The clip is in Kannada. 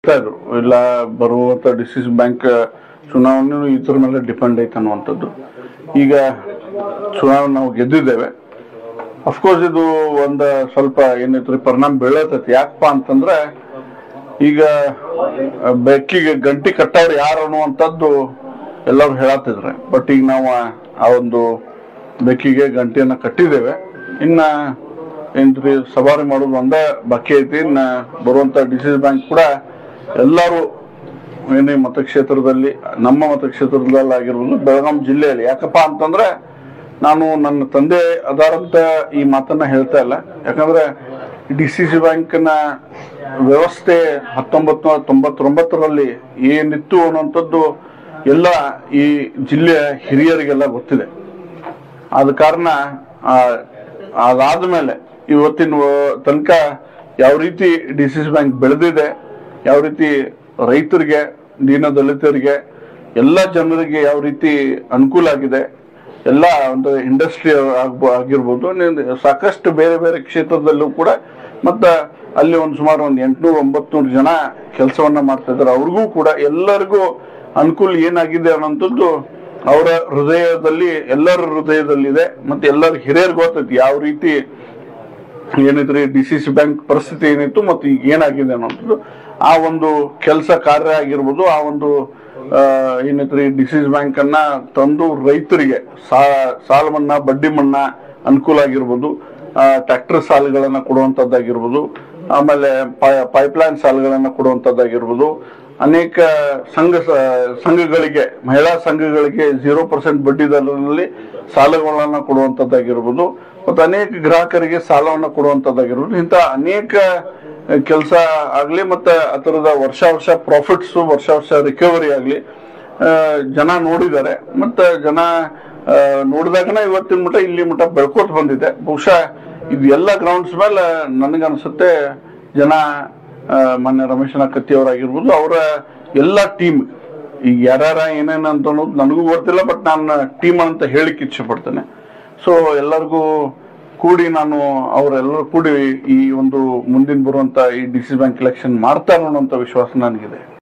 ಇದ್ರು ಇಲ್ಲ ಬರುವಂತ ಡಿಸಿಸ್ ಬ್ಯಾಂಕ್ ಚುನಾವಣೆ ಇದ್ರ ಮೇಲೆ ಡಿಪೆಂಡ್ ಐತೆ ಅನ್ನುವಂಥದ್ದು. ಈಗ ಚುನಾವಣೆ ನಾವು ಗೆದ್ದಿದ್ದೇವೆ. ಅಫ್ಕೋರ್ಸ್ ಇದು ಒಂದು ಸ್ವಲ್ಪ ಏನೈತ್ರಿ ಪರಿಣಾಮ ಬೀಳತೈತಿ. ಯಾಕಪ್ಪ ಅಂತಂದ್ರೆ ಈಗ ಬೆಕ್ಕಿಗೆ ಗಂಟಿ ಕಟ್ಟವ್ರು ಯಾರು ಅನ್ನುವಂಥದ್ದು ಎಲ್ಲರೂ ಹೇಳತ್ತಿದ್ರೆ, ಬಟ್ ಈಗ ನಾವು ಆ ಒಂದು ಬೆಕ್ಕಿಗೆ ಗಂಟಿಯನ್ನ ಕಟ್ಟಿದ್ದೇವೆ. ಇನ್ನ ಏನ್ರಿ ಸವಾರಿ ಮಾಡೋದು ಒಂದೇ ಬಾಕಿ ಐತಿ. ಇನ್ನ ಬರುವಂತ ಡಿಸಿಸ್ ಬ್ಯಾಂಕ್ ಕೂಡ ಎಲ್ಲರೂ ಏನೇ ಮತಕ್ಷೇತ್ರದಲ್ಲಿ, ನಮ್ಮ ಮತಕ್ಷೇತ್ರದಲ್ಲಿ ಆಗಿರ್ಬೋದು, ಬೆಳಗಾಂ ಜಿಲ್ಲೆಯಲ್ಲಿ. ಯಾಕಪ್ಪ ಅಂತಂದ್ರೆ ನಾನು ನನ್ನ ತಂದೆ ಅದಾರಂತ ಈ ಮಾತನ್ನ ಹೇಳ್ತಾ ಇಲ್ಲ. ಯಾಕಂದ್ರೆ DCC ಬ್ಯಾಂಕ್ನ ವ್ಯವಸ್ಥೆ 1999ರಲ್ಲಿ ಏನಿತ್ತು ಅನ್ನುವಂಥದ್ದು ಎಲ್ಲ ಈ ಜಿಲ್ಲೆಯ ಹಿರಿಯರಿಗೆಲ್ಲ ಗೊತ್ತಿದೆ. ಆದ ಕಾರಣ ಅದಾದ್ಮೇಲೆ ಇವತ್ತಿನ ತನಕ ಯಾವ ರೀತಿ DCC ಬ್ಯಾಂಕ್ ಬೆಳೆದಿದೆ, ಯಾವ ರೀತಿ ರೈತರಿಗೆ, ದೀನ ದಲಿತರಿಗೆ, ಎಲ್ಲ ಜನರಿಗೆ ಯಾವ ರೀತಿ ಅನುಕೂಲ ಆಗಿದೆ, ಎಲ್ಲ ಒಂದು ಇಂಡಸ್ಟ್ರಿ ಆಗಿರ್ಬೋದು, ಸಾಕಷ್ಟು ಬೇರೆ ಬೇರೆ ಕ್ಷೇತ್ರದಲ್ಲೂ ಕೂಡ, ಮತ್ತು ಅಲ್ಲಿ ಸುಮಾರು ಒಂದು 800-900 ಜನ ಕೆಲಸವನ್ನ ಮಾಡ್ತಾ ಇದ್ದಾರೆ. ಅವ್ರಿಗೂ ಕೂಡ ಎಲ್ಲರಿಗೂ ಅನುಕೂಲ ಏನಾಗಿದೆ ಅನ್ನೋಂಥದ್ದು ಅವರ ಹೃದಯದಲ್ಲಿ, ಎಲ್ಲರ ಹೃದಯದಲ್ಲಿದೆ. ಮತ್ತೆ ಎಲ್ಲರ ಹಿರಿಯರಿಗೆ ಗೊತ್ತೈತಿ ಯಾವ ರೀತಿ ಏನಿದ್ರಿ DCC ಬ್ಯಾಂಕ್ ಪರಿಸ್ಥಿತಿ ಏನಿತ್ತು ಮತ್ತು ಈಗ ಏನಾಗಿದೆ ಅನ್ನೋಂಥದ್ದು. ಆ ಒಂದು ಕೆಲಸ ಕಾರ್ಯ ಆಗಿರ್ಬೋದು, ಆ ಒಂದು ಏನೈತ್ರಿ DCC ಬ್ಯಾಂಕ್ ಅನ್ನ ತಂದು ರೈತರಿಗೆ ಸಾಲ ಮನ್ನಾ, ಬಡ್ಡಿ ಮನ್ನಾ ಅನುಕೂಲ ಆಗಿರ್ಬೋದು, ಟ್ರ್ಯಾಕ್ಟರ್ ಸಾಲಗಳನ್ನ ಕೊಡುವಂತದ್ದಾಗಿರ್ಬೋದು, ಆಮೇಲೆ ಪೈಪ್ಲೈನ್ ಸಾಲಗಳನ್ನ ಕೊಡುವಂತದ್ದಾಗಿರ್ಬೋದು, ಅನೇಕ ಸಂಘಗಳಿಗೆ, ಮಹಿಳಾ ಸಂಘಗಳಿಗೆ 0% ಬಡ್ಡಿ ದರದಲ್ಲಿ ಸಾಲಗಳನ್ನ ಕೊಡುವಂತದ್ದಾಗಿರ್ಬೋದು, ಮತ್ತು ಅನೇಕ ಗ್ರಾಹಕರಿಗೆ ಸಾಲವನ್ನು ಕೊಡುವಂತದ್ದಾಗಿರ್ಬೋದು. ಇಂಥ ಅನೇಕ ಕೆಲಸ ಆಗ್ಲಿ, ಮತ್ತೆ ಅದರದ ವರ್ಷ ಪ್ರಾಫಿಟ್ಸ್, ವರ್ಷ ರಿಕವರಿ ಆಗ್ಲಿ ಜನ ನೋಡಿದ್ದಾರೆ. ಮತ್ತೆ ಜನ ನೋಡಿದಾಗನ ಇವತ್ತಿನ ಮಟ್ಟ ಇಲ್ಲಿ ಮಟ್ಟ ಬೆಳ್ಕೋತ ಬಂದಿದೆ. ಬಹುಶಃ ಇದು ಎಲ್ಲ ಗ್ರೌಂಡ್ಸ್ ಮೇಲೆ ನನಗನ್ಸುತ್ತೆ ಜನ ಮಾನ್ಯ ರಮೇಶ್ ಕತ್ತಿ ಅವರಾಗಿರ್ಬೋದು, ಅವರ ಎಲ್ಲ ಟೀಮ್, ಈಗ ಯಾರ್ಯಾರ ಏನೇನು ಅಂತ ಅನ್ನೋದು ನನಗೂ ಗೊತ್ತಿಲ್ಲ, ಬಟ್ ನಾನು ಟೀಮ್ ಅಂತ ಹೇಳಿಕ್ಕೆ ಇಚ್ಛೆ ಪಡ್ತೇನೆ. ಸೊ ಎಲ್ಲರಿಗೂ ಕೂಡಿ ಅವರೆಲ್ಲರೂ ಕೂಡಿ ಈ ಒಂದು ಮುಂದಿನ ಬರುವಂತ ಈ DCC ಬ್ಯಾಂಕ್ ಎಲೆಕ್ಷನ್ ಮಾಡ್ತಾರೆ ಅನ್ನೋಂಥ ವಿಶ್ವಾಸ ನನಗಿದೆ.